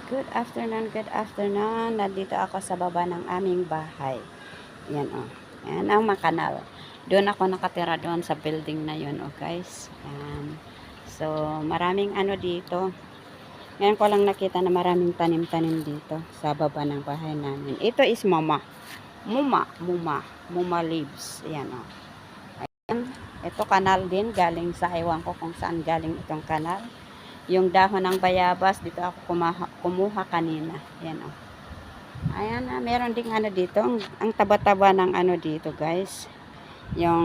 Good afternoon, good afternoon. Nandito ako sa baba ng aming bahay. Yan o. Yan ang makanal. Doon ako nakatira doon sa building na yun o guys. Yan. So, maraming ano dito. Ngayon ko lang nakita na maraming tanim-tanim dito sa baba ng bahay namin. Ito is muma. Muma leaves. Yan o. Ayan. Ito kanal din. Galing sa ewan ko kung saan galing itong kanal. Yung dahon ng bayabas, dito ako kumuha kanina. Ayan o. Ayan, meron ding ano dito. Ang taba-taba ng ano dito, guys. Yung,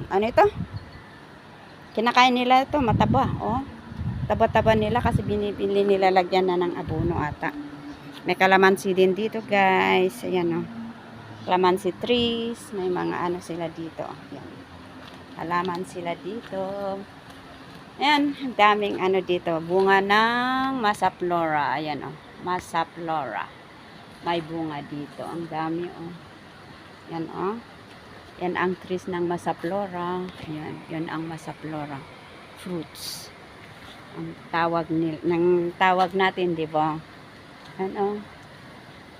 ano ito? Kinakain nila ito, mataba. O. Taba-taba nila kasi binibili nila, lagyan na ng abono ata. May kalamansi din dito, guys. Ayan o. Kalamansi trees. May mga ano sila dito. Ayan. Halaman sila dito. Ayan, daming ano dito, bunga ng Masaplora. Ayan o, Masaplora. May bunga dito, ang dami o. Ayan o. Yan ang trees ng Masaplora. Ayan, yun ang Masaplora fruits. Ang tawag tawag natin, di ba? Ayan o.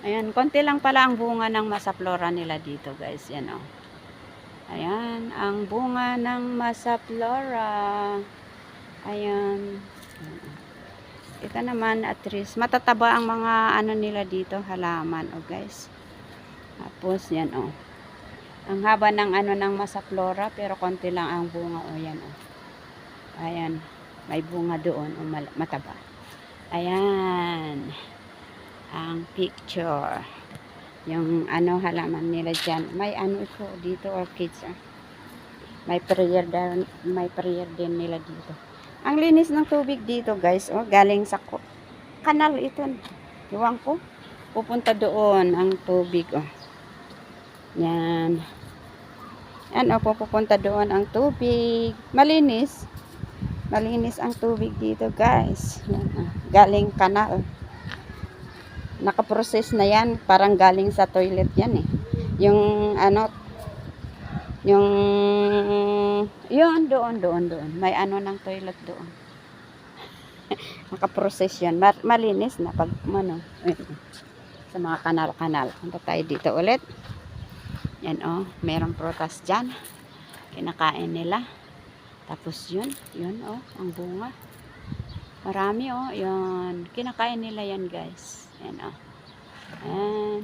Ayan, konti lang pala ang bunga ng Masaplora nila dito, guys. Ayan o. Ayan, ang bunga ng Masaplora. Ayan. Ito naman at least matataba ang mga ano nila dito, halaman o guys. Tapos yan o. Ang haba ng ano ng Masaplora pero konti lang ang bunga o yan o. Ayan. May bunga doon o mataba. Ayan. Ang picture. Yung ano halaman nila dyan. May ano ito dito orchids. May prayer din nila dito. Ang linis ng tubig dito, guys. Oh, galing sa kanal ito. Iwan ko. Pupunta doon ang tubig. Oh. Yan. Yan, oh, pupunta doon ang tubig. Malinis. Malinis ang tubig dito, guys. Yan, oh. Galing kanal. Nakaprocess na yan. Parang galing sa toilet yan eh. Yung ano, yun, doon. May ano ng toilet doon. Nakaprocess yan. Malinis na pag, ano, sa mga kanal-kanal. Punta tayo dito ulit. Yan, oh. Merong prutas dyan. Kinakain nila. Tapos yun, oh. Ang bunga. Marami, oh. Yun. Kinakain nila yan, guys. Yan, oh. Yan.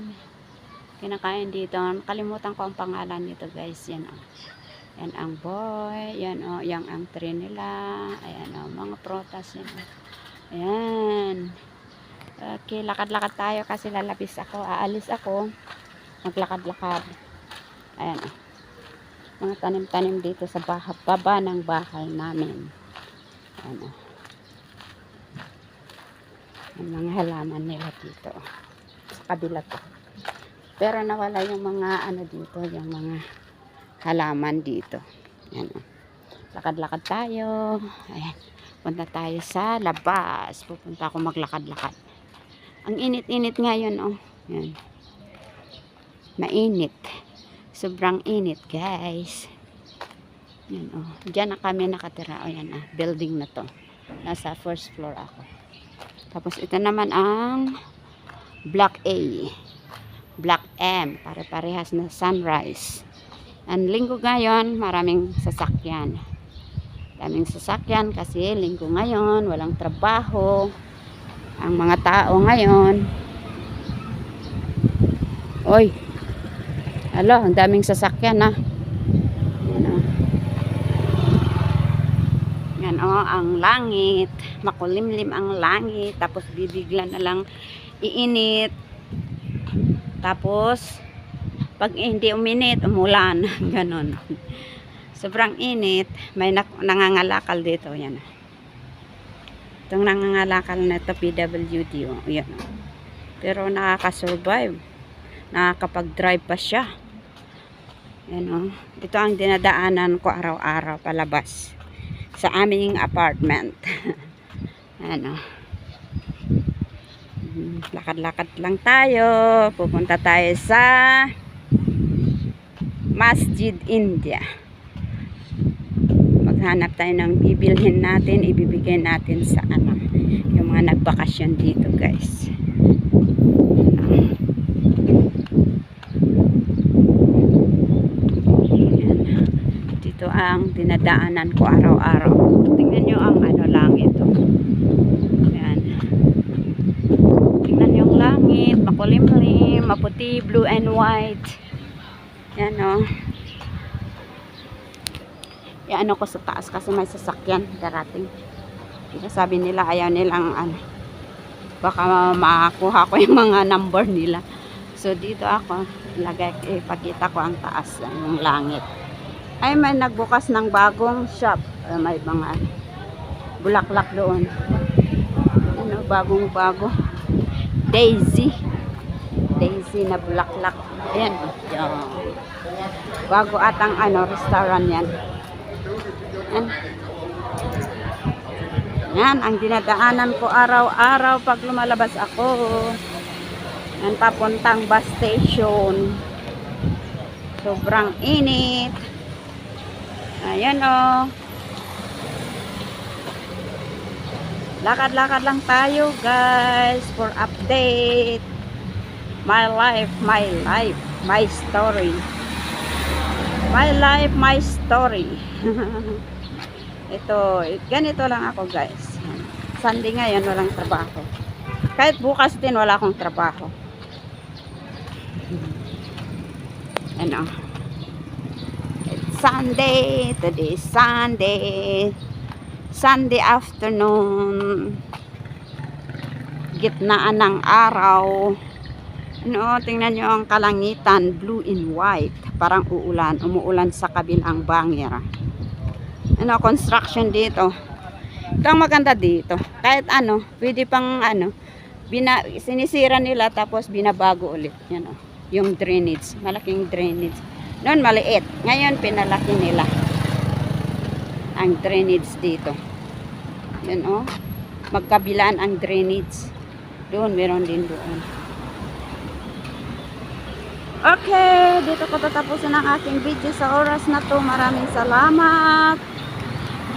Kinakain dito. Kalimutan ko ang pangalan nito, guys. Yan, oh. Yan ang boy. Yan, oh. Yang ang tree nila. Ayan, oh. Mga prutas yan, oh. Ayan. Okay, lakad-lakad tayo kasi lalabis ako. Aalis ako. Maglakad-lakad. Ayan, oh. Mga tanim-tanim dito sa baba ng bahay namin. Ayan, oh. Ang mga halaman nila dito. Sa kabila to. Pero nawala yung mga ano dito, yung mga halaman dito. Yan o. Lakad-lakad tayo. Ayan. Punta tayo sa labas. Pupunta ako maglakad-lakad. Ang init-init ngayon o. Yan. Mainit. Sobrang init, guys. Yan o. Diyan na kami nakatira. O yan o. Building na to. Nasa first floor ako. Tapos ito naman ang Block A. Block M, pare-parehas na sunrise. Ang linggo ngayon, maraming sasakyan. Daming sasakyan kasi linggo ngayon, walang trabaho. Ang mga tao ngayon. Oy. Alo, ang daming sasakyan ha. Yan o. Yan o, ang langit. Makulimlim ang langit. Tapos bibigla na lang iinit. Tapos, pag hindi uminit, umulan. Ganon. Sobrang init. May nangangalakal dito. Yan. Itong nangangalakal na ito, PWD. Oh. Yan. Pero nakaka-survive. Nakakapag-drive pa siya. Yan. Oh. Ito ang dinadaanan ko araw-araw palabas. Sa aming apartment. Yan. Oh. Lakad-lakad lang tayo. Pupunta tayo sa Masjid India. maghanap tayo ng bibilhin natin, ibibigay natin sa ano, yung mga nagbakasyon dito guys. Yan. Dito ang dinadaanan ko araw-araw. Tingnan nyo ang ano langit. Yan. Tingnan nyo ang langit, makulimlim, maputi, blue and white. Yan o. Yan ko sa taas kasi may sasakyan darating. Sabi nila ayaw nilang ano, baka makakuha ko yung mga number nila. So dito ako ipakita ko ang taas, yung langit. Ay may nagbukas ng bagong shop. May mga bulaklak doon. Ano, bagong-bago. Daisy na bulaklak. Ayan. Bago atang ano, restaurant yan. Yan ang dinadaanan ko araw-araw pag lumalabas ako. Yan, papuntang bus station. Sobrang init. Ayan o. Lakad-lakad lang tayo guys for update. My life, my story. My life, my story. Ito, ganito lang ako guys. Sunday ngayon, walang trabaho. Kahit bukas din, wala akong trabaho. Ano? It's Sunday. Today is Sunday. Sunday afternoon. Gitnaan ng araw. Ano, tingnan nyo ang kalangitan. Blue and white. Parang uulan. Umuulan sa kabilang bangir. Ano, construction dito. Ito ang maganda dito. Kahit ano, pwede pang ano, sinisira nila tapos binabago ulit. Yan o. Yung drainage. Malaking drainage. Noon maliit. Ngayon pinalaki nila. Ang drainage dito. Yan o. Magkabilaan ang drainage. Doon, meron din doon. Okay, dito ko tatapusin ang aking video sa oras na to. Maraming salamat.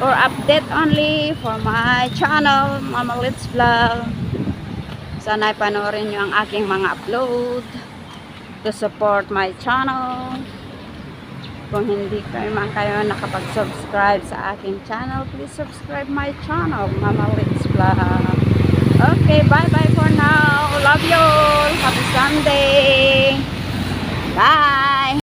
For update only for my channel, Mama Litz Vlog. Sana panoorin nyo ang aking mga upload to support my channel. Kung hindi kayo nakapag-subscribe sa aking channel, please subscribe my channel, Mama Litz Vlog. Okay, bye-bye for now. Love you all. Happy Sunday. Bye.